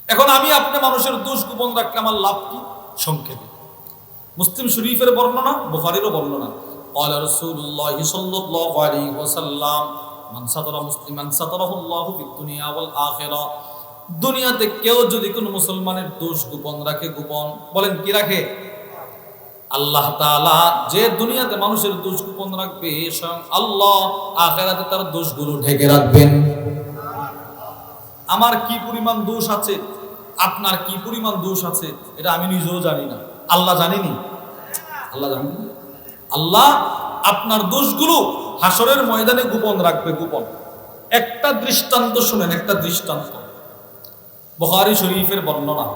এখন আমি আপনি মানুষের দোষ গোপন রাখলে আমার লাভ কি? সংক্ষেপে মুসলিম শরীফের বর্ণনা, বুখারীরও বর্ণনা, قال رسول الله صلى الله عليه وسلم من ستر مسلما ستره الله في الدنيا والآخرة। দুনিয়াতে কেউ যদি কোনো মুসলমানের দোষ গোপন রাখে, গোপন বলেন কি রাখে? আল্লাহ তাআলা যে দুনিয়াতে মানুষের দোষ গোপন রাখবে, স্বয়ং আল্লাহ আখিরাতে তার দোষগুলো ঢেকে রাখবেন। আমার কি পরিমাণ দোষ আছে, আপনার কি পরিমাণ দোষ আছে, এটা আমি নিজেও জানি না, আল্লাহ জানেনি। আল্লাহ জানেন, আল্লাহ আপনার দোষগুলো হাসরের ময়দানে গোপন রাখবে, গোপন। একটা দৃষ্টান্ত শুনেন, একটা দৃষ্টান্ত বুখারী শরীফের বর্ণনা।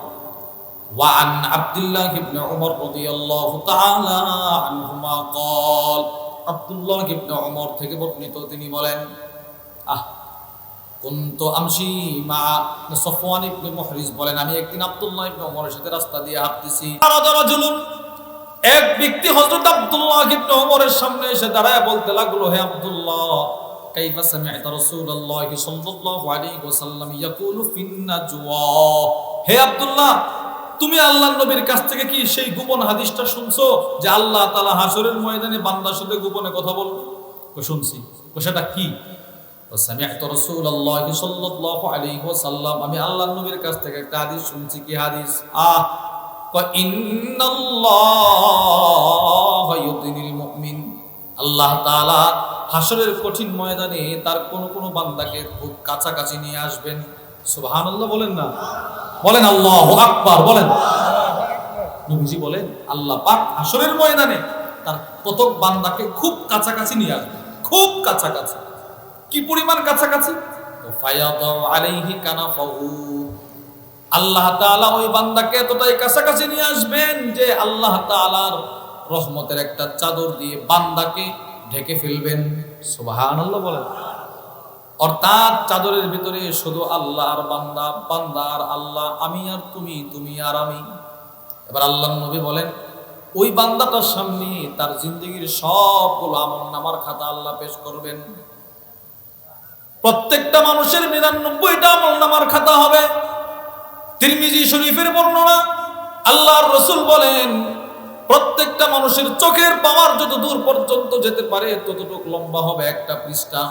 وعن عبد الله بن عمر رضي الله تعالى عنهما قال আব্দুল্লাহ ইবনে ওমর থেকে বর্ণিত, তিনি বলেন কুনতু আমশি মা সাফওয়ান ইবনে মুহরিজ বলেন, আমি একদিন আব্দুল্লাহ ইবনে ওমরের সাথে রাস্তা দিয়ে হাঁটতেছি। রাজুলুন, এক ব্যক্তি হযরত আব্দুল্লাহ ইবনে ওমরের সামনে এসে দাঁড়ায় বলতে লাগলো, হে আব্দুল্লাহ, কাইফা সামি'তা রাসূলুল্লাহ সাল্লাল্লাহু আলাইহি ওয়াসাল্লাম ইয়াকুলু ফিন নাজওয়া। হে আব্দুল্লাহ, তুমি আল্লাহর নবীর কাছ থেকে কি সেই গোপন হাদিসটা শুনছো যে আল্লাহ তাআলা হাসরের ময়দানে বান্দার সাথে গোপনে কথা বলবে? শুনছি। সেটা কি? সামি'তু রাসূলুল্লাহ সাল্লাল্লাহু আলাইহি ওয়াসাল্লাম, আমি আল্লাহর নবীর কাছ থেকে একটা হাদিস শুনছি। কি হাদিস? ইন্নাল্লাহা ইউদিনিল মুমিন, আল্লাহ তাআলা হাসরের কঠিন ময়দানে তার কোন কোন বান্দাকে খুব কাছাকাছি নিয়ে আসবেন। সুবহানাল্লাহ বলেন না, বলেন আল্লাহু আকবার বলেন। নবীজি বলেন আল্লাহ পাক হাসরের ময়দানে তার কতক বান্দাকে খুব কাছাকাছি নিয়ে আসবেন, খুব কাছাকাছি। কি পরিমাণ কাছাকাছি? ফায়াদাউ আলাইহি কানাফাহু, আল্লাহ তাআলা ওই বান্দাকে এতটাই কাছাকাছি নিয়ে আসবেন যে আল্লাহ তাআলার রহমতের একটা চাদর দিয়ে বান্দাকে ঢেকে ফেলবেন। সুবহানাল্লাহ বলেন। অর্থাৎ চাদরের ভিতরে শুধু আল্লাহ আর বান্দা, বান্দা আর আল্লাহ, আমি আর তুমি, তুমি আর আমি। এবার আল্লাহর নবী বলেন, ওই বান্দাটার সামনে তার জিন্দেগীর সবগুলো আমলনামার খাতা আল্লাহ পেশ করবেন। প্রত্যেকটা মানুষের 99টা আমলনামার খাতা হবে। তিরমিজি শরীফের বর্ণনা, আল্লাহর রাসূল বলেন, প্রত্যেকটা মানুষের চোখের পাওয়ার যত দূর পর্যন্ত যেতে পারে ততটুকু লম্বা হবে একটা পৃষ্ঠা।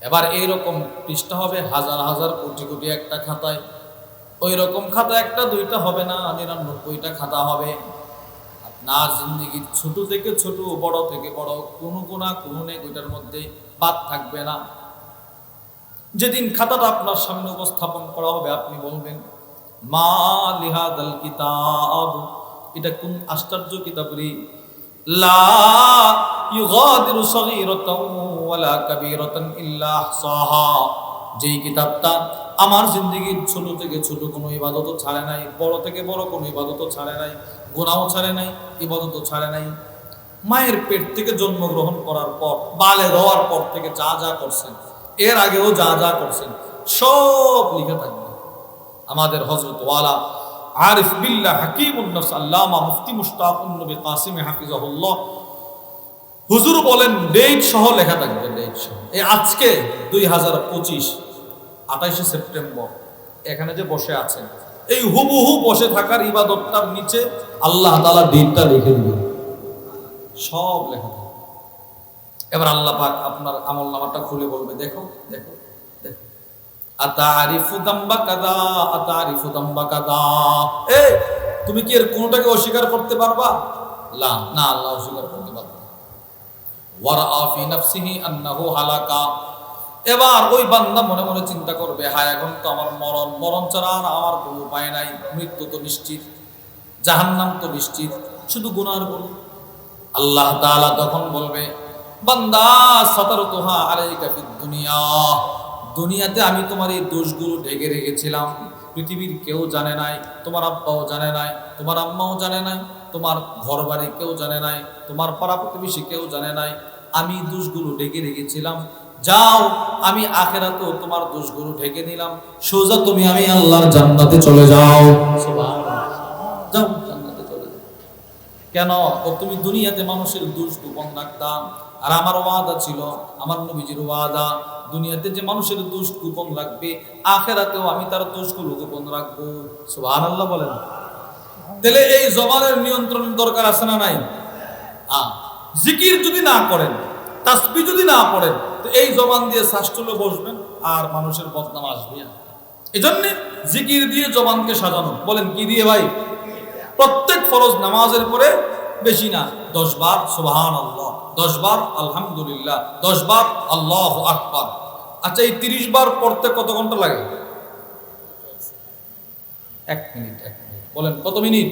এবার এইরকম পৃষ্ঠা হবে হাজার হাজার কোটি কোটি একটা খাতায়। ওই রকম খাতা একটা দুইটা হবে না, 99টা খাতা হবে। আপনার জিন্দেগির ছোট থেকে ছোট, বড় থেকে বড়, কোনো গুনাহ কোনো নেক ওইটার মধ্যে বাদ থাকবে না। যেদিন খাতাটা আপনার সামনে উপস্থাপন করা হবে, আপনি বলবেন, মা লিহাদাল কিতাব, এটা কোন আশ্চর্য কিতাব রে, লা ইউগাদিরু সগীরাতাও ওয়ালা কাবীরাতান ইল্লা আহসাহা, যেই কিতাবটা আমার জিন্দেগির ছোট থেকে ছোট কোনো ইবাদতও ছাড়ে নাই, বড় থেকে বড় কোনো ইবাদতও ছাড়ে নাই, গুনাহও ছাড়ে নাই, ইবাদতও ছাড়ে নাই। মায়ের পেট থেকে জন্মগ্রহণ করার পর, বালেগ হওয়ার পর থেকে যা যা করছেন, এর আগেও যা যা করছেন, সব লিখে থাকবে। আমাদের হযরত ওয়ালা আরিফ বিল্লাহ হাকিমুন নাফস আল্লামা মুফতি মুশতাকুন নবী কাসিম হাফিজাহুল্লাহ হুজুর বলেন, ডেট সহ লেখা থাকবে, ডেট সহ। এই আজকে 2025 28শে সেপ্টেম্বর এখানে যে বসে আছেন, এই হুবহু বসে থাকার ইবাদতটার নিচে আল্লাহ তাআলা ডেটটা লিখে দিবেন, সব লেখা থাকবে। এবার আল্লাহ পাক আপনার আমলনামাটা খুলে বলবে, দেখো দেখো দেখো, আতারিফু দাম্বা কাদা, আতারিফু দাম্বা কাদা। তুমি কি এর কোনটাকে অস্বীকার করতে পারবা? না, আল্লাহ অস্বীকার করতে পারবে না। ওয়ারা ফি নাফসিহি আন্নাহু হালাকা, এবার ওই বান্দা মনে মনে চিন্তা করবে, হায় এখন তো আমার মরণ ছাড়া আমার কোনো উপায় নাই, মৃত্যু তো নিশ্চিত, জাহান্নাম তো নিশ্চিত, শুধু গুনার গুণ। আল্লাহ তাআলা তখন বলবে, বান্দা সাতারতুহা আলাইকা ফিদ দুনিয়া, দুনিয়াতে আমি তোমার এই দোষগুলো ঢেকে রেখেছিলাম, পৃথিবীর কেউ জানে নাই, তোমার আব্বাও জানে নাই, তোমার আম্মাও জানে নাই, তোমার ঘর বাড়ি কেউ জানে নাই, তোমার পাড়া প্রতিবেশী কেউ জানে নাই, আমি দোষগুলো ঢেকে রেখেছিলাম। যাও, আমি আখিরাতেও তোমার দোষগুলো ঢেকে নিলাম, সোজা তুমি আমি আল্লাহর জান্নাতে চলে যাও। সুবহানাল্লাহ, যাও জান্নাতে চলে যাও। কেন? তুমি দুনিয়াতে মানুষের দোষ গোপন রাখতা, আর আমার ওয়াদা ছিল, আমার নবীজির ওয়াদা, দুনিয়াতে যে মানুষের দোষ গোপন রাখবে আখেরাতেও আমি তার দোষগুলো গোপন রাখবো। সুবহানাল্লাহ বলেন। তাহলে এই জবানের নিয়ন্ত্রণের দরকার আছে না নাই? জিকির যদি না করেন, তাসবিহ যদি না পড়েন, তো এই জবান দিয়ে শ্বাস তুলে বসবেন আর মানুষের বদনাম আসবে। এজন্য জিকির দিয়ে জবানকে সাজানো। বলেন কি দিয়ে ভাই? প্রত্যেক ফরজ নামাজের পরে বেশি না 10 বার সুবহানাল্লাহ, 10 বার আলহামদুলিল্লাহ, 10 বার আল্লাহু আকবার। আচ্ছা, এই 30 বার পড়তে কত ঘন্টা লাগে? 1 মিনিট। 1 মিনিট বলেন কত মিনিট?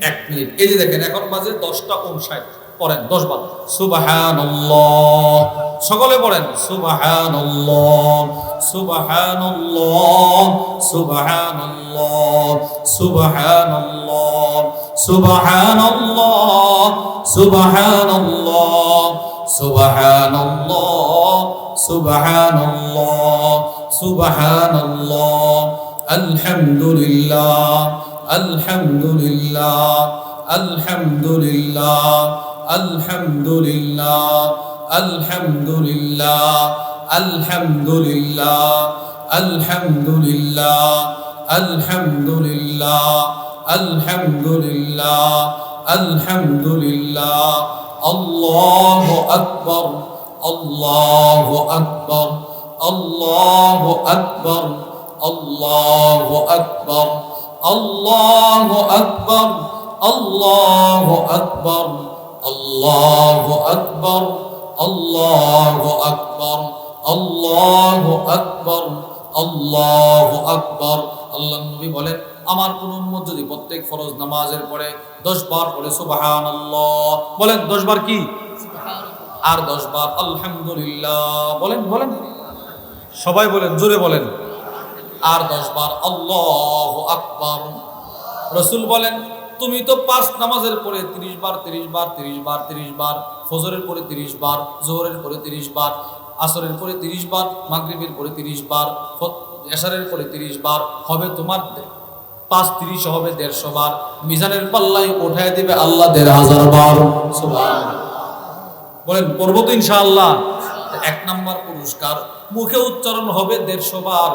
1 মিনিট। এই যে দেখেন এখন বাজে 10টা 59। পড়েন 10 বার সুবহানাল্লাহ। সকলে পড়েন সুবহানাল্লাহ, সুবহানাল্লাহ, সুবহানাল্লাহ, সুবহানাল্লাহ, সুবহানাল্লাহ, সুবহানাল্লাহ, সুবহানাল্লাহ, সুবহানাল্লাহ, সুবহানাল্লাহ, আলহামদুলিল্লাহ, আলহামদুলিল্লাহ, আলহামদুলিল্লাহ, আলহামদুলিল্লাহ, আলহামদুলিল্লাহ, আলহামদুলিল্লাহ, আলহামদুলিল্লাহ, আলহামদুলিল্লাহ, আলহামদুলিল্লাহ, আলহামদুলিল্লাহ, আল্লাহু আকবার, আল্লাহু আকবার, আল্লাহু আকবার, আল্লাহু আকবার, আল্লাহু আকবার, আল্লাহু আকবার, আল্লাহু আকবার, আল্লাহু আকবার, আল্লাহু আকবার, আল্লাহু আকবার। আল্লাহর নবী বলেন, আমার কোন উম্মত যদি প্রত্যেক ফরজ নামাজের পরে 10 বার পড়ে সুবহানাল্লাহ, বলেন 10 বার কি? আর 10 বার আলহামদুলিল্লাহ, বলেন বলেন সবাই বলেন, জোরে বলেন। আর 10 বার আল্লাহু আকবার। রাসূল বলেন, তুমি তো 5 নামাজের পরে 30 বার 30 বার 30 বার 30 বার, ফজরের পরে 30 বার, যোহরের পরে 30 বার, আসরের পরে 30 বার, মাগরিবের পরে 30 বার, এশারের পরে 30 বার, হবে তোমার 5 30 হবে 150 বার। মিজানের পাল্লায় উঠায় দিবে আল্লাহ 1000 বার। সুবহানাল্লাহ বলেন, পড়ব তো ইনশাআল্লাহ। 1 নাম্বার পুরস্কার, মুখে উচ্চারণ হবে 150 বার।